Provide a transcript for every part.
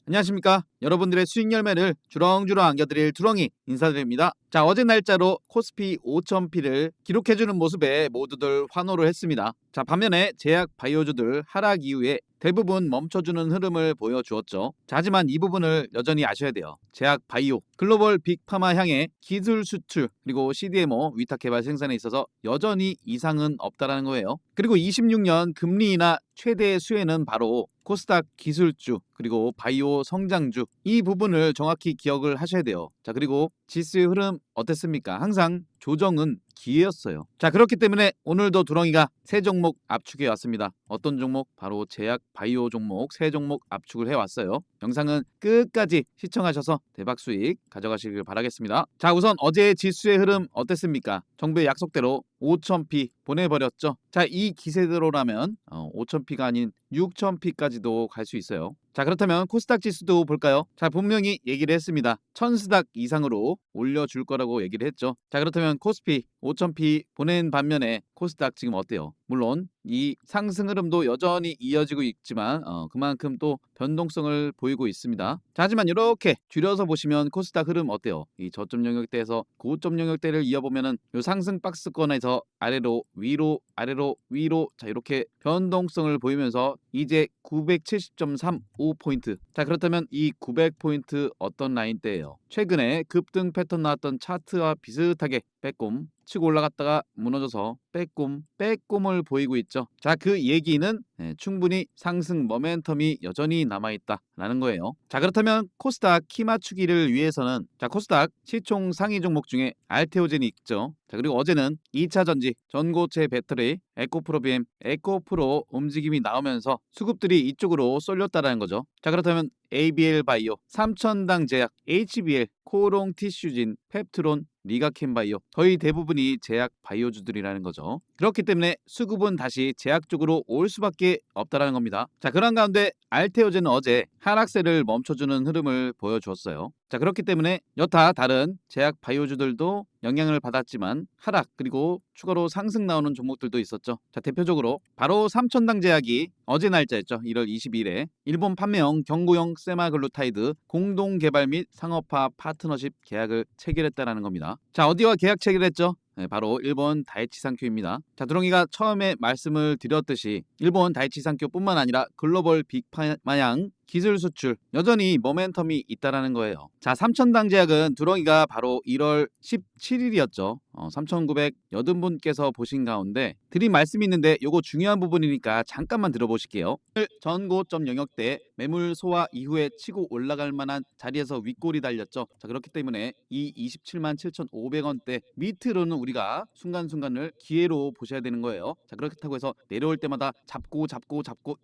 안녕하십니까. 여러분들의 수익 열매를 주렁주렁 안겨드릴 두렁이 인사드립니다. 자, 어제 날짜로 코스피 5000P를 기록해주는 모습에 모두들 환호를 했습니다. 자, 반면에 제약 바이오주들 하락 이후에 대부분 멈춰주는 흐름을 보여주었죠. 자, 하지만 이 부분을 여전히 아셔야 돼요. 제약 바이오, 글로벌 빅파마 향해 기술 수출, 그리고 CDMO 위탁 개발 생산에 있어서 여전히 이상은 없다라는 거예요. 그리고 26년 금리 인하 최대 수혜는 바로 코스닥 기술주 그리고 바이오 성장주, 이 부분을 정확히 기억을 하셔야 돼요. 자, 그리고 지수의 흐름 어땠습니까? 항상 조정은 기회였어요. 자, 그렇기 때문에 오늘도 두렁이가 세 종목 압축해 왔습니다. 어떤 종목? 바로 제약 바이오 종목 세 종목 압축을 해왔어요. 영상은 끝까지 시청하셔서 대박 수익 가져가시길 바라겠습니다. 자, 우선 어제의 지수의 흐름 어땠습니까? 정부의 약속대로 5000P 보내버렸죠. 자, 이 기세대로라면 5000P가 아닌 6000P까지도 갈 수 있어요. 자, 그렇다면 코스닥 지수도 볼까요? 자, 분명히 얘기를 했습니다. 1000스닥 이상으로 올려줄 거라고 얘기를 했죠. 자, 그렇다면 코스피 5000P 보낸 반면에 코스닥 지금 어때요? 물론 이 상승 흐름도 여전히 이어지고 있지만 그만큼 또 변동성을 보이고 있습니다. 자, 하지만 이렇게 줄여서 보시면 코스닥 흐름 어때요? 이 저점 영역대에서 고점 영역대를 이어보면은 요 상승 박스권에서 아래로 위로 아래로 위로, 자, 이렇게 변동성을 보이면서 이제 970.35포인트. 자, 그렇다면 이 900포인트 어떤 라인대예요? 최근에 급등 패턴 나왔던 차트와 비슷하게 빼꼼 치고 올라갔다가 무너져서 빼꼼을 보이고 있죠. 자, 그 얘기는 충분히 상승 모멘텀이 여전히 남아있다라는 거예요. 자, 그렇다면 코스닥 키 맞추기를 위해서는, 자, 코스닥 시총 상위 종목 중에 알테오젠이 있죠. 자, 그리고 어제는 2차 전지, 전고체 배터리, 에코프로 BM, 에코프로 움직임이 나오면서 수급들이 이쪽으로 쏠렸다라는 거죠. 자, 그렇다면 ABL 바이오, 삼천당 제약, HBL, 코롱 티슈진, 펩트론, 리가켄바이오, 거의 대부분이 제약 바이오주들이라는 거죠. 그렇기 때문에 수급은 다시 제약 쪽으로 올 수밖에 없다라는 겁니다. 자, 그런 가운데 알테오젠은 어제 하락세를 멈춰주는 흐름을 보여주었어요. 자, 그렇기 때문에 여타 다른 제약 바이오주들도 영향을 받았지만 하락, 그리고 추가로 상승 나오는 종목들도 있었죠. 자, 대표적으로 바로 삼천당 제약이 어제 날짜였죠. 1월 22일에 일본 판매형 경구용 세마글루타이드 공동 개발 및 상업화 파트너십 계약을 체결했다라는 겁니다. 자, 어디와 계약 체결했죠? 바로 일본 다이치산큐입니다. 자, 두렁이가 처음에 말씀을 드렸듯이 일본 다이치산큐뿐만 아니라 글로벌 빅파마양 기술 수출 여전히 모멘텀이 있다라는 거예요. 자, 삼천당 제약은 두렁이가 바로 1월 17일이었죠. 3,980분께서 보신 가운데 드린 말씀이 있는데 요거 중요한 부분이니까 잠깐만 들어보실게요. 전고점 영역대 매물 소화 이후에 치고 올라갈 만한 자리에서 윗골이 달렸죠. 자, 그렇기 때문에 이 27만 7,500원대 밑으로는 우리가 순간순간을 기회로 보셔야 되는 거예요. 자, 그렇다고 해서 내려올 때마다 잡고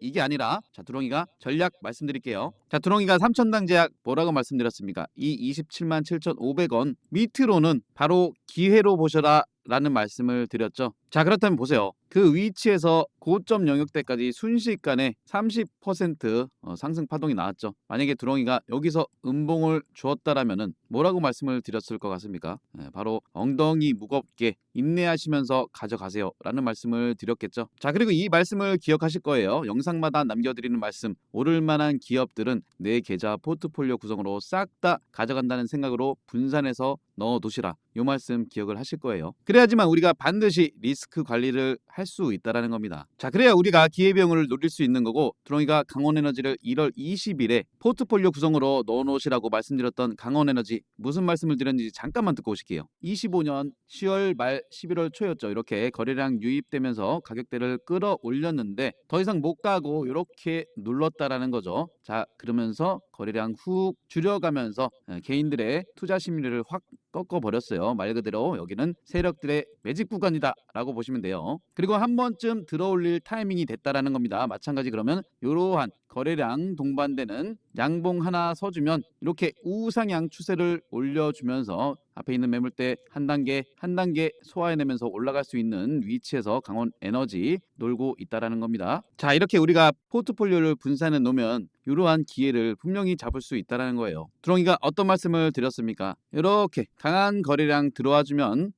이게 아니라, 자, 두렁이가 전략 말씀드릴게요. 자, 두렁이가 삼천당 제약 뭐라고 말씀드렸습니까? 이 27만 7,500원 밑으로는 바로 기회로 보셔라 라는 말씀을 드렸죠. 자, 그렇다면 보세요. 그 위치에서 고점 영역대까지 순식간에 30% 상승 파동이 나왔죠. 만약에 두렁이가 여기서 음봉을 주었다라면은 뭐라고 말씀을 드렸을 것 같습니까? 바로 엉덩이 무겁게 인내하시면서 가져가세요 라는 말씀을 드렸겠죠. 자, 그리고 이 말씀을 기억하실 거예요. 영상마다 남겨드리는 말씀, 오를 만한 기업들은 내 계좌 포트폴리오 구성으로 싹 다 가져간다는 생각으로 분산해서 넣어두시라, 요 말씀 기억을 하실 거예요. 그래야지만 우리가 반드시 리스크 관리를 할 수 있다라는 겁니다. 자, 그래야 우리가 기회비용을 노릴 수 있는 거고, 두렁이가 강원에너지를 1월 20일에 포트폴리오 구성으로 넣어놓으시라고 말씀드렸던 강원에너지, 무슨 말씀을 드렸는지 잠깐만 듣고 오실게요. 25년 10월 말 11월 초였죠. 이렇게 거래량 유입되면서 가격대를 끌어올렸는데 더 이상 못 가고 이렇게 눌렀다라는 거죠. 자, 그러면서 거래량 훅 줄여가면서 개인들의 투자 심리를 확 꺾어버렸어요. 말 그대로 여기는 세력들의 매집 구간이다 라고 보시면 돼요. 그리고 한 번쯤 들어올릴 타이밍이 됐다라는 겁니다. 마찬가지 그러면 이러한 거래량 동반되는 양봉 하나 서주면 이렇게 우상향 추세를 올려주면서 앞에 있는 매물대 한 단계 소화해내면서 올라갈 수 있는 위치에서 강원 에너지 놀고 있다라는 겁니다. 자, 이렇게 우리가 포트폴리오를 분산해 놓으면 이러한 기회를 분명히 잡을 수 있다라는 거예요. 두렁이가 어떤 말씀을 드렸습니까? 이렇게 강한 거래량 들어와주면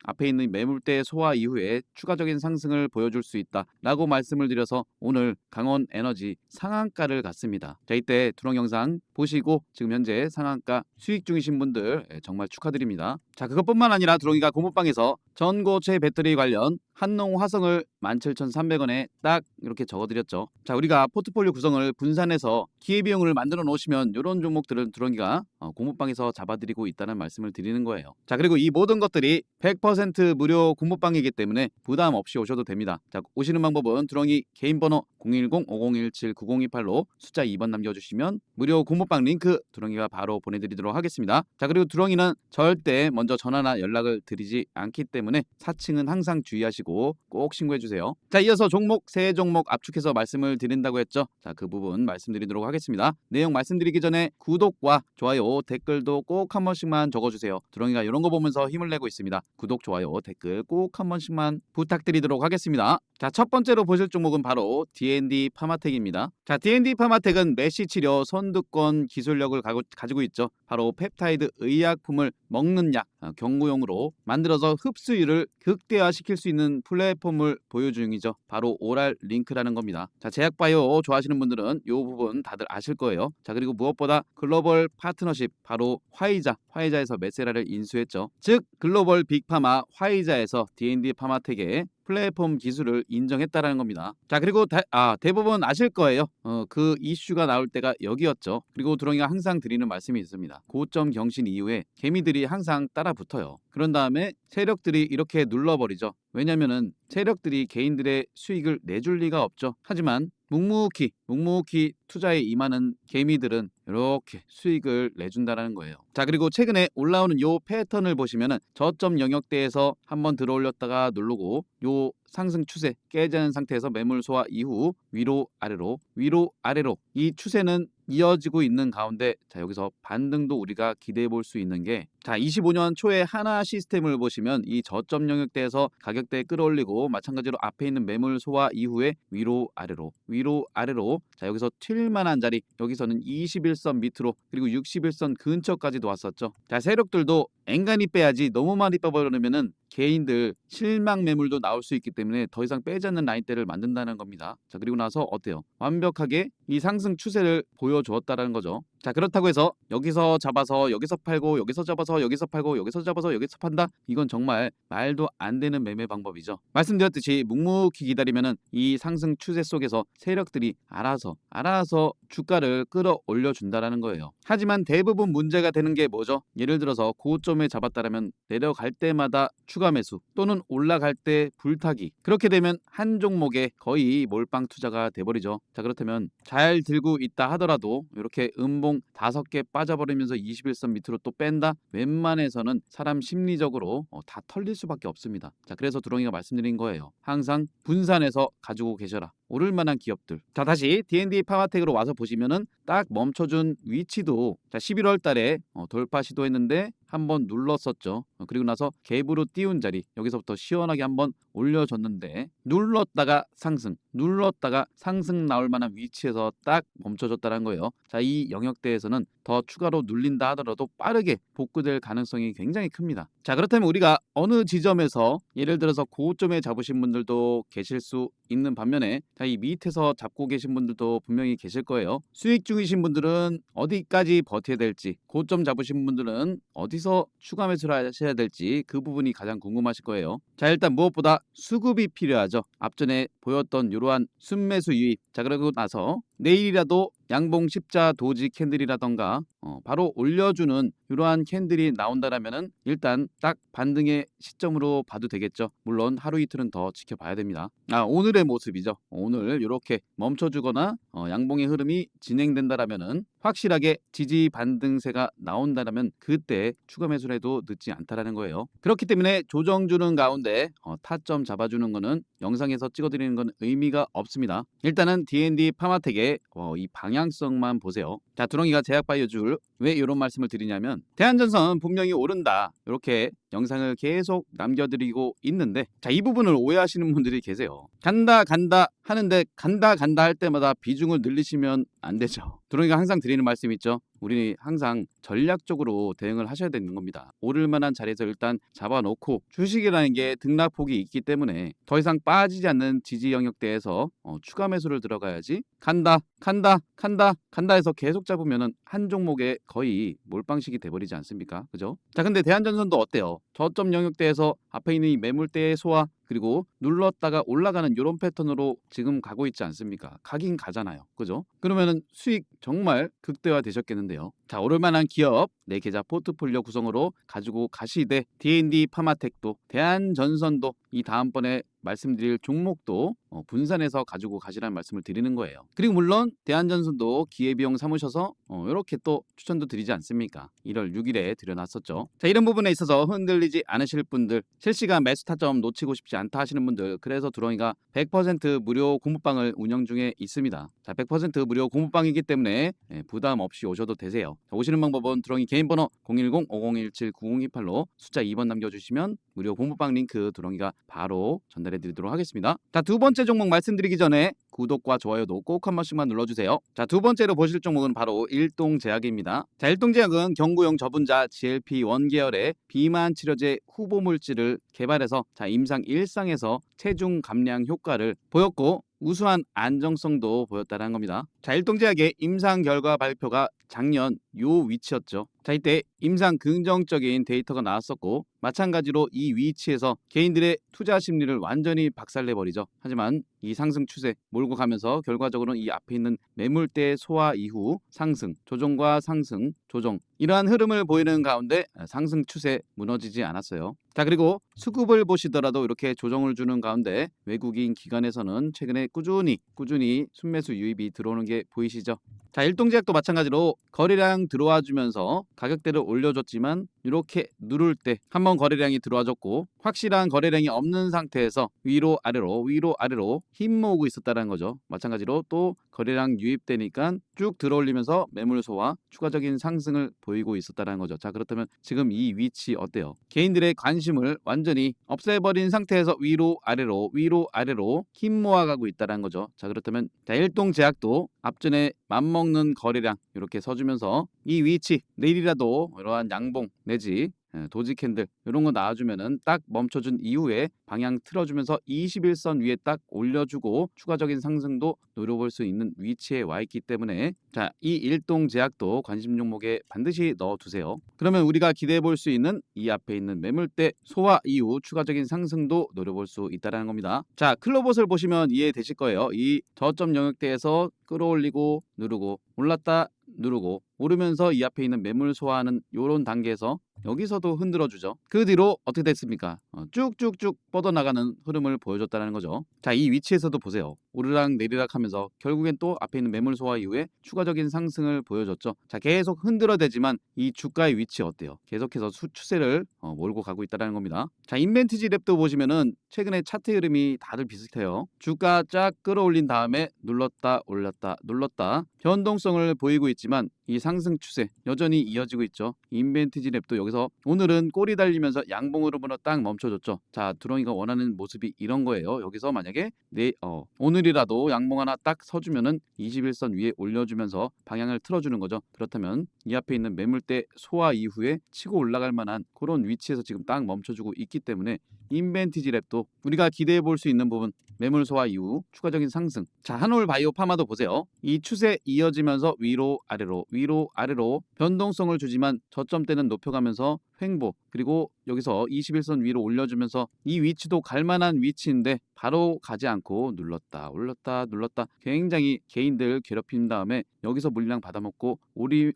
앞에 있는 매물대 소화 이후에 추가적인 상승을 보여줄 수 있다라고 말씀을 드려서 오늘 강원에너지 상한가를 갔습니다. 자, 이때 두렁 영상 보시고 지금 현재 상한가 수익 중이신 분들 정말 축하드립니다. 자, 그것뿐만 아니라 두렁이가 고모방에서 전고체 배터리 관련 한농 화성을 17,300원에 딱 이렇게 적어드렸죠. 자, 우리가 포트폴리오 구성을 분산해서 기회비용을 만들어 놓으시면 이런 종목들은 두렁이가 고모방에서 잡아드리고 있다는 말씀을 드리는 거예요. 자, 그리고 이 모든 것들이 100% 무료 고모방이기 때문에 부담 없이 오셔도 됩니다. 자, 오시는 방법은 두렁이 개인 번호 010-5017-9028로 숫자 2번 남겨주시면 무료 고모방 링크 두렁이가 바로 보내드리도록 하겠습니다. 자, 그리고 두렁이는 절대 먼저 전화나 연락을 드리지 않기 때문에 사칭은 항상 주의하시고 꼭 신고해주세요. 자, 이어서 종목 세 종목 압축해서 말씀을 드린다고 했죠. 자, 그 부분 말씀드리도록 하겠습니다. 내용 말씀드리기 전에 구독과 좋아요, 댓글도 꼭 한 번씩만 적어주세요. 두렁이가 이런 거 보면서 힘을 내고 있습니다. 구독, 좋아요, 댓글 꼭 한 번씩만 부탁드리도록 하겠습니다. 자, 첫 번째로 보실 종목은 바로 D&D 파마텍입니다. 자, D&D 파마텍은 메시 치료 선두권 기술력을 가지고 있죠. 바로 펩타이드 의약품을 먹는 약 경구용으로 만들어서 흡수율을 극대화시킬 수 있는 플랫폼을 보유 중이죠. 바로 오랄 링크라는 겁니다. 자, 제약바이오 좋아하시는 분들은 이 부분 다들 아실 거예요. 자, 그리고 무엇보다 글로벌 파트너십 바로 화이자에서 메세라를 인수했죠. 즉 글로벌 빅파마 화이자에서 D&D 파마텍의 플랫폼 기술을 인정했다라는 겁니다. 자, 그리고 대부분 아실 거예요. 그 이슈가 나올 때가 여기였죠. 그리고 두렁이가 항상 드리는 말씀이 있습니다. 고점 경신 이후에 개미들이 항상 따라 붙어요. 그런 다음에 세력들이 이렇게 눌러버리죠. 왜냐면은 세력들이 개인들의 수익을 내줄 리가 없죠. 하지만 묵묵히 투자에 임하는 개미들은 이렇게 수익을 내준다라는 거예요. 자, 그리고 최근에 올라오는 요 패턴을 보시면은 저점 영역대에서 한번 들어올렸다가 누르고 요 상승 추세 깨지는 상태에서 매물 소화 이후 위로 아래로 이 추세는 이어지고 있는 가운데 자, 여기서 반등도 우리가 기대해 볼 수 있는 게 자, 25년 초에 하나 시스템을 보시면 이 저점 영역대에서 가격대 끌어올리고 마찬가지로 앞에 있는 매물 소화 이후에 위로 아래로 자, 여기서 튈만한 자리 여기서는 21선 밑으로 그리고 61선 근처까지도 왔었죠. 자, 세력들도 앵간히 빼야지 너무 많이 빼버리면은 개인들 실망 매물도 나올 수 있기 때문에 더 이상 빼지 않는 라인대를 만든다는 겁니다. 자, 그리고 나서 어때요? 완벽하게 이 상승 추세를 보여주었다라는 거죠. 자, 그렇다고 해서 여기서 잡아서 여기서 팔고 여기서 잡아서 여기서 팔고 여기서 잡아서 여기서 판다? 이건 정말 말도 안 되는 매매 방법이죠. 말씀드렸듯이 묵묵히 기다리면은 이 상승 추세 속에서 세력들이 알아서 주가를 끌어올려 준다라는 거예요. 하지만 대부분 문제가 되는 게 뭐죠? 예를 들어서 고점에 잡았다라면 내려갈 때마다 추가 매수 또는 올라갈 때 불타기 그렇게 되면 한 종목에 거의 몰빵 투자가 돼버리죠. 자, 그렇다면 잘 들고 있다 하더라도 이렇게 음봉 5개 빠져버리면서 21선 밑으로 또 뺀다? 웬만해서는 사람 심리적으로 다 털릴 수밖에 없습니다. 자, 그래서 두렁이가 말씀드린 거예요. 항상 분산해서 가지고 계셔라. 오를 만한 기업들. 자, 다시 D&D 파마텍으로 와서 보시면은 딱 멈춰준 위치도 자, 11월 달에 돌파 시도했는데 한번 눌렀었죠. 그리고 나서 갭으로 띄운 자리 여기서부터 시원하게 한번 올려줬는데 눌렀다가 상승 나올 만한 위치에서 딱 멈춰줬다는 거예요. 자, 이 영역대에서는 더 추가로 눌린다 하더라도 빠르게 복구될 가능성이 굉장히 큽니다. 자, 그렇다면 우리가 어느 지점에서 예를 들어서 고점에 잡으신 분들도 계실 수 있는 반면에 자, 이 밑에서 잡고 계신 분들도 분명히 계실 거예요. 수익 중이신 분들은 어디까지 버텨야 될지 고점 잡으신 분들은 어디서 추가 매수를 하셔야 될지 그 부분이 가장 궁금하실 거예요. 자, 일단 무엇보다 수급이 필요하죠. 앞전에 보였던 이러한 순매수 유입 자, 그러고 나서 내일이라도 양봉 십자 도지 캔들이라던가 바로 올려주는 이러한 캔들이 나온다라면은 일단 딱 반등의 시점으로 봐도 되겠죠. 물론 하루 이틀은 더 지켜봐야 됩니다. 오늘의 모습이죠. 오늘 이렇게 멈춰주거나 양봉의 흐름이 진행된다라면은 확실하게 지지 반등세가 나온다라면 그때 추가 매수를 해도 늦지 않다라는 거예요. 그렇기 때문에 조정 주는 가운데 타점 잡아주는 거는 영상에서 찍어드리는 건 의미가 없습니다. 일단은 D&D 파마텍의 이 방향성만 보세요. 자, 두렁이가 제약바이오줄 왜 이런 말씀을 드리냐면 대한전선 분명히 오른다 이렇게 영상을 계속 남겨드리고 있는데 자, 이 부분을 오해하시는 분들이 계세요. 간다 하는데 간다 할 때마다 비중을 늘리시면 안 되죠. 두렁이가 항상 드리는 말씀이 있죠. 우리 항상 전략적으로 대응을 하셔야 되는 겁니다. 오를 만한 자리에서 일단 잡아놓고 주식이라는 게 등락폭이 있기 때문에 더 이상 빠지지 않는 지지 영역대에서 추가 매수를 들어가야지 간다 간다 간다 간다 해서 계속 잡으면은 한 종목에 거의 몰빵식이 돼버리지 않습니까? 그죠? 자, 근데 대한전선도 어때요? 저점 영역대에서 앞에 있는 이 매물대의 소화 그리고 눌렀다가 올라가는 이런 패턴으로 지금 가고 있지 않습니까? 가긴 가잖아요. 그죠? 그러면은 수익 정말 극대화 되셨겠는데요. 자, 오를만한 기업 내 계좌 포트폴리오 구성으로 가지고 가시되 D&D 파마텍도 대한전선도 이 다음번에 말씀드릴 종목도 분산해서 가지고 가시라는 말씀을 드리는 거예요. 그리고 물론 대한전선도 기회비용 삼으셔서 이렇게 또 추천도 드리지 않습니까? 1월 6일에 드려놨었죠. 자, 이런 부분에 있어서 흔들리지 않으실 분들, 실시간 매수 타점 놓치고 싶지 않다 하시는 분들, 그래서 두렁이가 100% 무료 공부방을 운영 중에 있습니다. 자, 100% 무료 공부방이기 때문에 부담 없이 오셔도 되세요. 자, 오시는 방법은 두렁이 개인 번호 010-5017-9028로 숫자 2번 남겨주시면 무료 공부방 링크 두렁이가 바로 전달해 드리도록 하겠습니다. 자, 두 번째 종목 말씀드리기 전에 구독과 좋아요도 꼭 한 번씩만 눌러주세요. 자, 두 번째로 보실 종목은 바로 일동제약입니다. 자, 일동제약은 경구용 저분자 GLP-1 계열의 비만 치료제 후보 물질을 개발해서 자, 임상 1상에서 체중 감량 효과를 보였고 우수한 안정성도 보였다는 겁니다. 자, 일동제약의 임상 결과 발표가 작년 요 위치였죠. 자, 이때 임상 긍정적인 데이터가 나왔었고 마찬가지로 이 위치에서 개인들의 투자 심리를 완전히 박살내버리죠. 하지만 이 상승 추세 몰고 가면서 결과적으로는 이 앞에 있는 매물대 소화 이후 상승, 조정과 상승, 조정 이러한 흐름을 보이는 가운데 상승 추세 무너지지 않았어요. 자, 그리고 수급을 보시더라도 이렇게 조정을 주는 가운데 외국인 기관에서는 최근에 꾸준히 순매수 유입이 들어오는 게 보이시죠? 자, 일동제약도 마찬가지로 거래량 들어와 주면서 가격대를 올려줬지만 이렇게 누를 때 한번 거래량이 들어와줬고 확실한 거래량이 없는 상태에서 위로 아래로 힘 모으고 있었다는 거죠. 마찬가지로 또 거래량 유입되니까 쭉 들어올리면서 매물 소화 추가적인 상승을 보이고 있었다는 거죠. 자, 그렇다면 지금 이 위치 어때요? 개인들의 관심을 완전히 없애버린 상태에서 위로 아래로 힘 모아가고 있다는 거죠. 자, 그렇다면 자, 일동제약도 앞전에 맘먹는 거래량 이렇게 서주면서 이 위치 내일이라도 이러한 양봉 내지 도지 캔들 이런 거 나와주면은 딱 멈춰준 이후에 방향 틀어주면서 21선 위에 딱 올려주고 추가적인 상승도 노려볼 수 있는 위치에 와 있기 때문에 자, 이 일동제약도 관심 종목에 반드시 넣어두세요. 그러면 우리가 기대해 볼 수 있는 이 앞에 있는 매물대 소화 이후 추가적인 상승도 노려볼 수 있다는 겁니다. 자, 클로봇을 보시면 이해되실 거예요. 이 저점 영역대에서 끌어올리고 누르고 올랐다 누르고 오르면서 이 앞에 있는 매물 소화하는 이런 단계에서 여기서도 흔들어주죠. 그 뒤로 어떻게 됐습니까? 쭉쭉쭉 뻗어나가는 흐름을 보여줬다는 거죠. 자, 이 위치에서도 보세요. 오르락 내리락 하면서 결국엔 또 앞에 있는 매물 소화 이후에 추가적인 상승을 보여줬죠. 자, 계속 흔들어대지만 이 주가의 위치 어때요? 계속해서 추세를 몰고 가고 있다는 겁니다. 자, 인벤티지 랩도 보시면은 최근에 차트 흐름이 다들 비슷해요. 주가 쫙 끌어올린 다음에 눌렀다 올렸다 눌렀다 변동성을 보이고 있지만 이 상승 추세 여전히 이어지고 있죠. 인벤티지 랩도 여기서 오늘은 꼬리 달리면서 양봉 흐름으로 딱 멈춰줬죠. 자, 두렁이가 원하는 모습이 이런 거예요. 여기서 만약에 오늘이라도 양봉 하나 딱 서주면은 21선 위에 올려주면서 방향을 틀어주는 거죠. 그렇다면 이 앞에 있는 매물대 소화 이후에 치고 올라갈 만한 그런 위치에서 지금 딱 멈춰주고 있기 때문에 인벤티지 랩도 우리가 기대해 볼 수 있는 부분 매물 소화 이후 추가적인 상승. 자, 한올 바이오 파마도 보세요. 이 추세 이어지면서 위로 아래로 변동성을 주지만 저점대는 높여가면서 횡보 그리고 여기서 21선 위로 올려주면서 이 위치도 갈만한 위치인데 바로 가지 않고 눌렀다 눌렀다 굉장히 개인들 괴롭힌 다음에 여기서 물량 받아먹고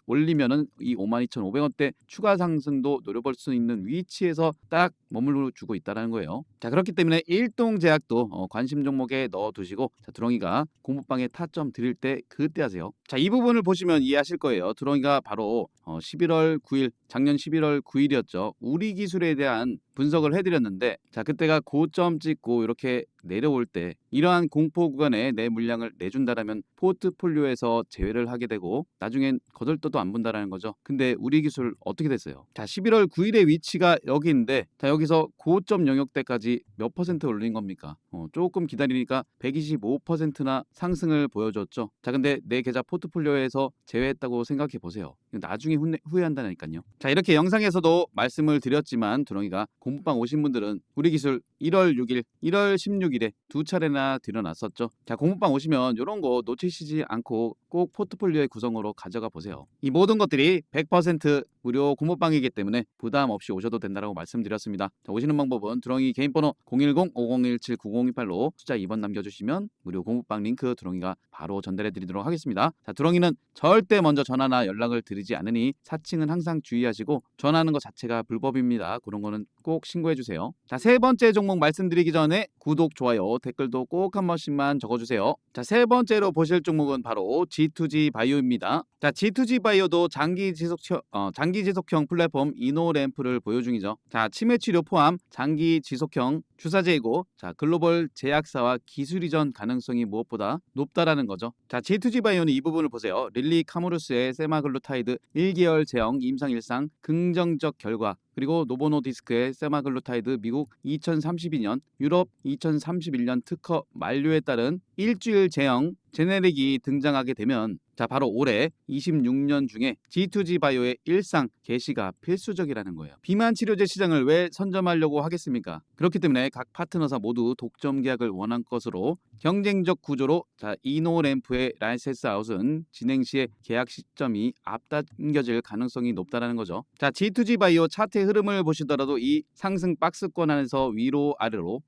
올리면은 이 52,500원대 추가 상승도 노려볼 수 있는 위치에서 딱 머물러 주고 있다는 거예요. 자, 그렇기 때문에 일동제약도 관심 종목에 넣어두시고 자, 두렁이가 공부방에 타점 드릴 때 그때 하세요. 자, 이 부분을 보시면 이해하실 거예요. 두렁이가 바로 11월 9일 작년 11월 9일이었죠. 우리 기술에 대한 분석을 해드렸는데 자, 그때가 고점 찍고 이렇게 내려올 때 이러한 공포 구간에 내 물량을 내준다라면 포트폴리오에서 제외를 하게 되고 나중엔 거들떠도 안 본다라는 거죠. 근데 우리 기술 어떻게 됐어요? 자, 11월 9일의 위치가 여기인데 자, 여기서 고점 영역대까지 몇 퍼센트 올린 겁니까? 조금 기다리니까 125%나 상승을 보여줬죠. 자, 근데 내 계좌 포트폴리오에서 제외했다고 생각해 보세요. 나중에 후회한다니까요. 자, 이렇게 영상에서도 말씀을 드렸지만 두렁이가 공부방 오신 분들은 우리 기술 1월 6일, 1월 16일에 두 차례나 들여놨었죠. 자, 공부방 오시면 이런 거 놓치시지 않고 꼭 포트폴리오의 구성으로 가져가 보세요. 이 모든 것들이 100% 무료 공부방이기 때문에 부담 없이 오셔도 된다고 말씀드렸습니다. 자, 오시는 방법은 두렁이 개인번호 010-5017-9028로 숫자 2번 남겨주시면 무료 공부방 링크 두렁이가 바로 전달해 드리도록 하겠습니다. 자, 두렁이는 절대 먼저 전화나 연락을 드리지 않으니 사칭은 항상 주의하시고 전화하는 것 자체가 불법입니다. 그런 거는 꼭 신고해 주세요. 자, 세 번째 종목 말씀드리기 전에 구독, 좋아요, 댓글도 꼭 한 번씩만 적어주세요. 자, 세 번째로 보실 종목은 바로 G2G 바이오입니다. 자, G2G 바이오도 장기 지속형 플랫폼 이노램프를 보유 중이죠. 자, 치매 치료 포함 장기 지속형 주사제이고, 자, 글로벌 제약사와 기술 이전 가능성이 무엇보다 높다라는 거죠. 자, G2G 바이오는 이 부분을 보세요. 릴리 카모루스의 세마글루타이드 1개월 제형 임상 일상 긍정적 결과, 그리고 노보노디스크의 세마글루타이드 미국 2032년, 유럽 2031년 특허 만료에 따른 일주일 제형 제네릭이 등장하게 되면 자, 바로 올해 26년 중에 G2G 바이오의 일상 개시가 필수적이라는 거예요. 비만 치료제 시장을 왜 선점하려고 하겠습니까? 그렇기 때문에 각 파트너사 모두 독점 계약을 원한 것으로 경쟁적 구조로 자, 이노램프의 라이센스 아웃은 진행 시에 계약 시점이 앞당겨질 가능성이 높다라는 거죠. 자, G2G 바이오 차트의 흐름을 보시더라도 이 상승 박스권 안에서 위로 아래로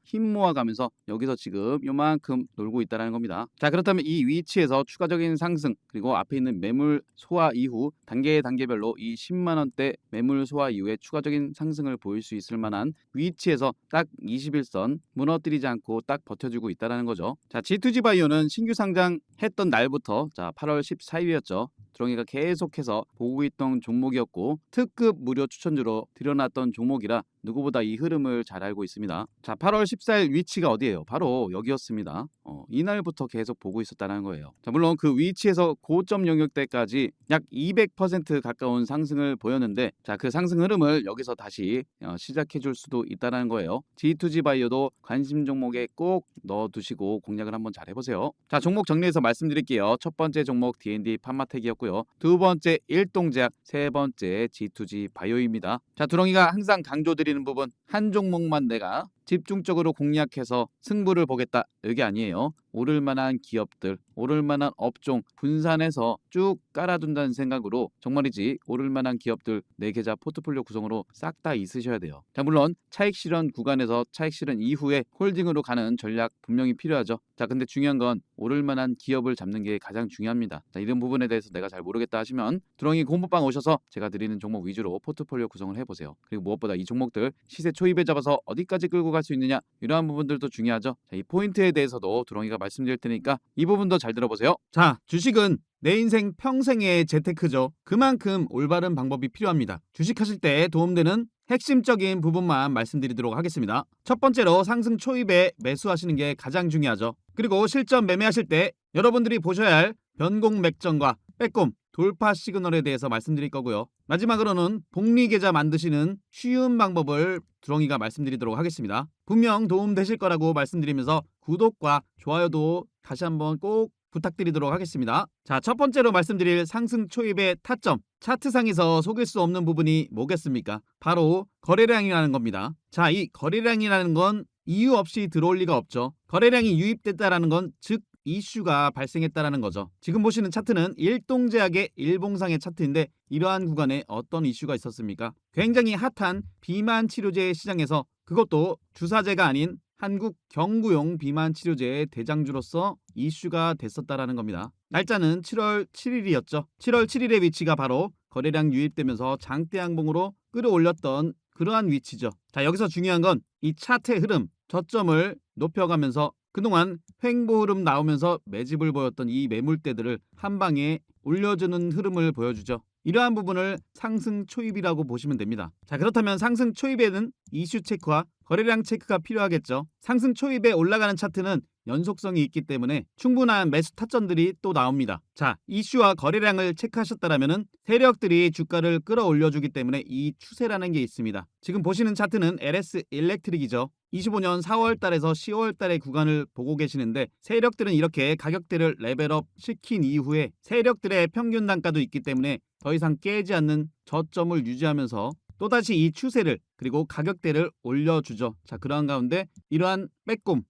힘 모아가면서 여기서 지금 요만큼 놀고 있다는 겁니다. 자, 그렇다면 이 위치에서 추가적인 상승, 그리고 앞에 있는 매물 소화 이후 단계별로 이 10만 원대 매물 소화 이후에 추가적인 상승을 보일 수 있을 만한 위치에서 딱 21선 무너뜨리지 않고 딱 버텨주고 있다는 거죠. 자, G2G 바이오는 신규 상장했던 날부터 자, 8월 14일이었죠. 두렁이가 계속해서 보고 있던 종목이었고 특급 무료 추천주로 들여놨던 종목이라 누구보다 이 흐름을 잘 알고 있습니다. 자, 8월 14일 위치가 어디예요? 바로 여기였습니다. 이날부터 계속 보고 있었다는 거예요. 자, 물론 그 위치에서 고점 영역대까지 약 200% 가까운 상승을 보였는데 자, 그 상승 흐름을 여기서 다시 시작해 줄 수도 있다는 거예요. G2G 바이오도 관심 종목에 꼭 넣어두시고 공략을 한번 잘 해보세요. 자, 종목 정리해서 말씀드릴게요. 첫 번째 종목 D&D 판마텍이었고요. 두 번째 일동제약, 세 번째 G2G 바이오입니다. 자, 두렁이가 항상 강조드리는 부분 한 종목만 내가 집중적으로 공략해서 승부를 보겠다, 이게 아니에요. 오를 만한 기업들, 오를 만한 업종 분산해서 쭉 깔아둔다는 생각으로 정말이지 오를 만한 기업들 내 계좌 포트폴리오 구성으로 싹 다 있으셔야 돼요. 자, 물론 차익 실현 구간에서 차익 실현 이후에 홀딩으로 가는 전략 분명히 필요하죠. 자, 근데 중요한 건 오를 만한 기업을 잡는 게 가장 중요합니다. 자, 이런 부분에 대해서 내가 잘 모르겠다 하시면 두렁이 공부방 오셔서 제가 드리는 종목 위주로 포트폴리오 구성을 해보세요. 그리고 무엇보다 이 종목들 시세 초입에 잡아서 어디까지 끌고 갈 수 있느냐, 이러한 부분들도 중요하죠. 자, 이 포인트에 대해서도 두렁이가 말씀드릴 테니까 이 부분도 잘 들어보세요. 자, 주식은 내 인생 평생의 재테크죠. 그만큼 올바른 방법이 필요합니다. 주식하실 때 도움되는 핵심적인 부분만 말씀드리도록 하겠습니다. 첫 번째로 상승 초입에 매수하시는 게 가장 중요하죠. 그리고 실전 매매하실 때 여러분들이 보셔야 할 변공 맥점과 빼꼼 돌파 시그널에 대해서 말씀드릴 거고요. 마지막으로는 복리 계좌 만드시는 쉬운 방법을 두렁이가 말씀드리도록 하겠습니다. 분명 도움되실 거라고 말씀드리면서 구독과 좋아요도 다시 한번 꼭 부탁드리도록 하겠습니다. 자, 첫 번째로 말씀드릴 상승 초입의 타점, 차트상에서 속일 수 없는 부분이 뭐겠습니까? 바로 거래량이라는 겁니다. 자, 이 거래량이라는 건 이유 없이 들어올 리가 없죠. 거래량이 유입됐다라는 건 즉 이슈가 발생했다라는 거죠. 지금 보시는 차트는 일동제약의 일봉상의 차트인데 이러한 구간에 어떤 이슈가 있었습니까? 굉장히 핫한 비만 치료제 시장에서, 그것도 주사제가 아닌 한국 경구용 비만 치료제의 대장주로서 이슈가 됐었다라는 겁니다. 날짜는 7월 7일이었죠. 7월 7일의 위치가 바로 거래량 유입되면서 장대 양봉으로 끌어올렸던 그러한 위치죠. 자, 여기서 중요한 건 이 차트의 흐름, 저점을 높여가면서 그동안 횡보 흐름 나오면서 매집을 보였던 이 매물대들을 한 방에 올려주는 흐름을 보여주죠. 이러한 부분을 상승 초입이라고 보시면 됩니다. 자, 그렇다면 상승 초입에는 이슈 체크와 거래량 체크가 필요하겠죠. 상승 초입에 올라가는 차트는 연속성이 있기 때문에 충분한 매수 타점들이 또 나옵니다. 자, 이슈와 거래량을 체크하셨다라면은 세력들이 주가를 끌어올려주기 때문에 이 추세라는 게 있습니다. 지금 보시는 차트는 LS 일렉트릭이죠. 25년 4월 달에서 10월 달의 구간을 보고 계시는데 세력들은 이렇게 가격대를 레벨업 시킨 이후에 세력들의 평균 단가도 있기 때문에 더 이상 깨지 않는 저점을 유지하면서 또다시 이 추세를 그리고 가격대를 올려주죠. 자, 그러한 가운데 이러한 빼꼼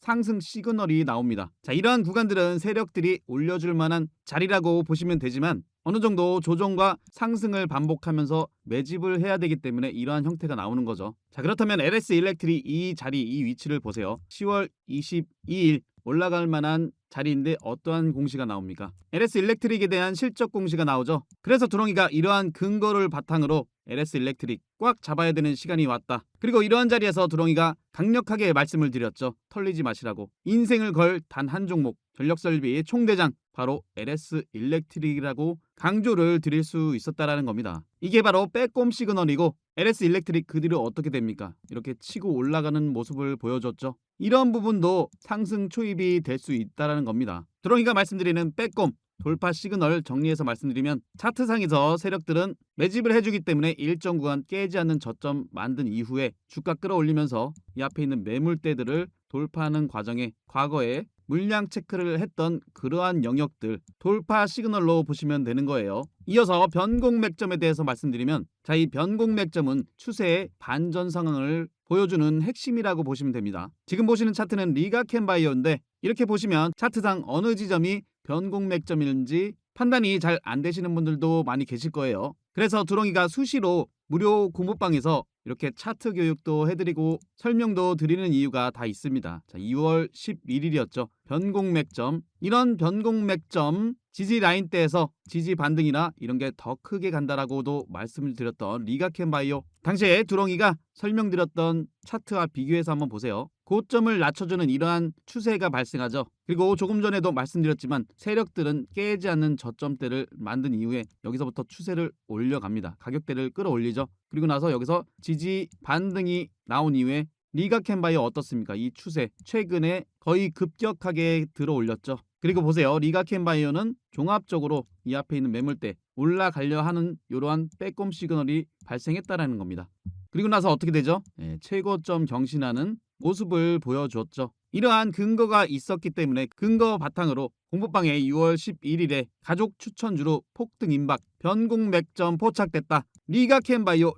상승 시그널이 나옵니다. 자, 이러한 구간들은 세력들이 올려줄 만한 자리라고 보시면 되지만 어느 정도 조정과 상승을 반복하면서 매집을 해야 되기 때문에 이러한 형태가 나오는 거죠. 자, 그렇다면 LS 일렉트릭 이 자리, 이 위치를 보세요. 10월 22일 올라갈 만한 자리인데 어떠한 공시가 나옵니까? LS 일렉트릭에 대한 실적 공시가 나오죠. 그래서 두렁이가 이러한 근거를 바탕으로 LS 일렉트릭 꽉 잡아야 되는 시간이 왔다. 그리고 이러한 자리에서 두렁이가 강력하게 말씀을 드렸죠. 털리지 마시라고. 인생을 걸 단 한 종목, 전력설비 총대장 바로 LS 일렉트릭이라고 강조를 드릴 수 있었다라는 겁니다. 이게 바로 빼꼼 시그널이고 LS 일렉트릭 그 뒤로 어떻게 됩니까? 이렇게 치고 올라가는 모습을 보여줬죠. 이런 부분도 상승 초입이 될 수 있다라는 겁니다. 두렁이가 말씀드리는 빼꼼 돌파 시그널 정리해서 말씀드리면 차트상에서 세력들은 매집을 해주기 때문에 일정 구간 깨지 않는 저점 만든 이후에 주가 끌어올리면서 이 앞에 있는 매물대들을 돌파하는 과정에 과거에 물량 체크를 했던 그러한 영역들 돌파 시그널로 보시면 되는 거예요. 이어서 변곡 맥점에 대해서 말씀드리면 자, 이 변곡 맥점은 추세의 반전 상황을 보여주는 핵심이라고 보시면 됩니다. 지금 보시는 차트는 리가켄바이오인데 이렇게 보시면 차트상 어느 지점이 변곡 맥점인지 판단이 잘 안 되시는 분들도 많이 계실 거예요. 그래서 두렁이가 수시로 무료 공부방에서 이렇게 차트 교육도 해드리고 설명도 드리는 이유가 다 있습니다. 자, 2월 11일이었죠. 변곡 맥점. 이런 변곡 맥점 지지 라인대에서 지지 반등이나 이런 게 더 크게 간다라고도 말씀을 드렸던 리가켄바이오. 당시에 두렁이가 설명드렸던 차트와 비교해서 한번 보세요. 고점을 낮춰주는 이러한 추세가 발생하죠. 그리고 조금 전에도 말씀드렸지만 세력들은 깨지 않는 저점대를 만든 이후에 여기서부터 추세를 올려갑니다. 가격대를 끌어올리죠. 그리고 나서 여기서 지지 반등이 나온 이후에 리가켄바이오 어떻습니까? 이 추세 최근에 거의 급격하게 들어올렸죠. 그리고 보세요. 리가켄바이오는 종합적으로 이 앞에 있는 매물대 올라가려 하는 이러한 빼꼼 시그널이 발생했다라는 겁니다. 그리고 나서 어떻게 되죠? 최고점 경신하는 모습을 보여주었죠. 이러한 근거가 있었기 때문에 근거 바탕으로 공부방에 6월 11일에 가족 추천주로 폭등 임박 변곡 맥점 포착됐다. 리가켄바이오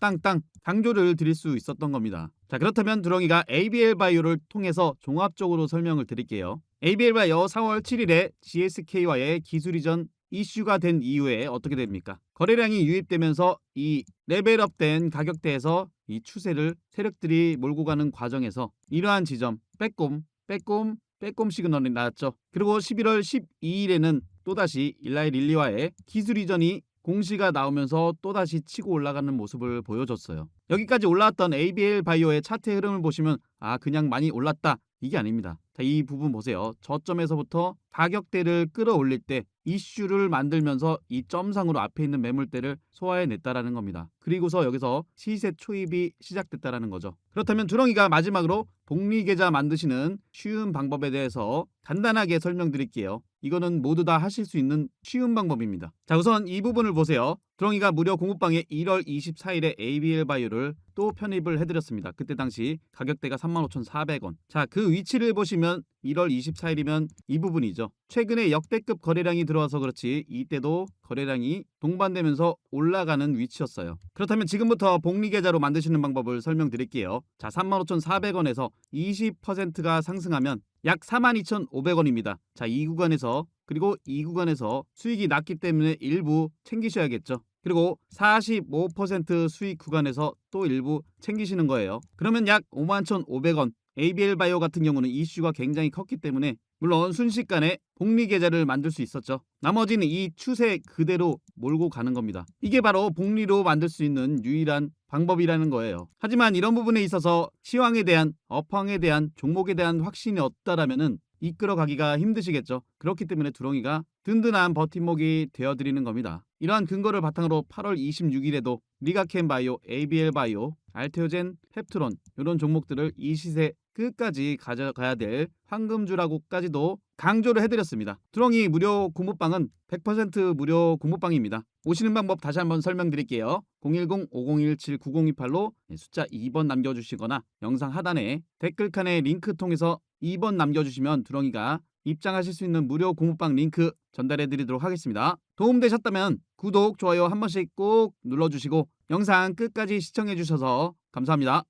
땅땅 강조를 드릴 수 있었던 겁니다. 자, 그렇다면 두렁이가 ABL바이오를 통해서 종합적으로 설명을 드릴게요. ABL바이오 4월 7일에 GSK와의 기술 이전 이슈가 된 이후에 어떻게 됩니까? 거래량이 유입되면서 이 레벨업된 가격대에서 이 추세를 세력들이 몰고 가는 과정에서 이러한 지점 빼꼼 시그널이 나왔죠. 그리고 11월 12일에는 또다시 일라이 릴리와의 기술 이전이 공시가 나오면서 또다시 치고 올라가는 모습을 보여줬어요. 여기까지 올라왔던 ABL 바이오의 차트 흐름을 보시면 그냥 많이 올랐다. 이게 아닙니다. 자, 이 부분 보세요. 저점에서부터 가격대를 끌어올릴 때 이슈를 만들면서 이 점상으로 앞에 있는 매물대를 소화해냈다라는 겁니다. 그리고서 여기서 시세 초입이 시작됐다라는 거죠. 그렇다면 두렁이가 마지막으로 복리계좌 만드시는 쉬운 방법에 대해서 간단하게 설명드릴게요. 이거는 모두 다 하실 수 있는 쉬운 방법입니다. 자, 우선 이 부분을 보세요. 두렁이가 무료 공부방에 1월 24일에 ABL 바이오를 또 편입을 해드렸습니다. 그때 당시 가격대가 35,400원. 자, 그 위치를 보시면 1월 24일이면 이 부분이죠. 최근에 역대급 거래량이 들어와서 그렇지 이때도 거래량이 동반되면서 올라가는 위치였어요. 그렇다면 지금부터 복리계좌로 만드시는 방법을 설명드릴게요. 자, 35,400원에서 20%가 상승하면 약 42,500원입니다. 자, 이 구간에서 그리고 이 구간에서 수익이 났기 때문에 일부 챙기셔야겠죠. 그리고 45% 수익 구간에서 또 일부 챙기시는 거예요. 그러면 약 51,500원. ABL 바이오 같은 경우는 이슈가 굉장히 컸기 때문에 물론 순식간에 복리계좌를 만들 수 있었죠. 나머지는 이 추세 그대로 몰고 가는 겁니다. 이게 바로 복리로 만들 수 있는 유일한 방법이라는 거예요. 하지만 이런 부분에 있어서 시황에 대한 업황에 대한 종목에 대한 확신이 없다라면은 이끌어가기가 힘드시겠죠. 그렇기 때문에 두렁이가 든든한 버팀목이 되어드리는 겁니다. 이러한 근거를 바탕으로 8월 26일에도 리가켄바이오, ABL 바이오 알테오젠, 펩트론 이런 종목들을 이 시세 끝까지 가져가야 될 황금주라고까지도 강조를 해드렸습니다. 두렁이 무료 공모방은 100% 무료 공모방입니다. 오시는 방법 다시 한번 설명드릴게요. 010-5017-9028로 숫자 2번 남겨주시거나 영상 하단에 댓글칸에 링크 통해서 2번 남겨주시면 두렁이가 입장하실 수 있는 무료 공모방 링크 전달해드리도록 하겠습니다. 도움되셨다면 구독, 좋아요 한 번씩 꼭 눌러주시고 영상 끝까지 시청해주셔서 감사합니다.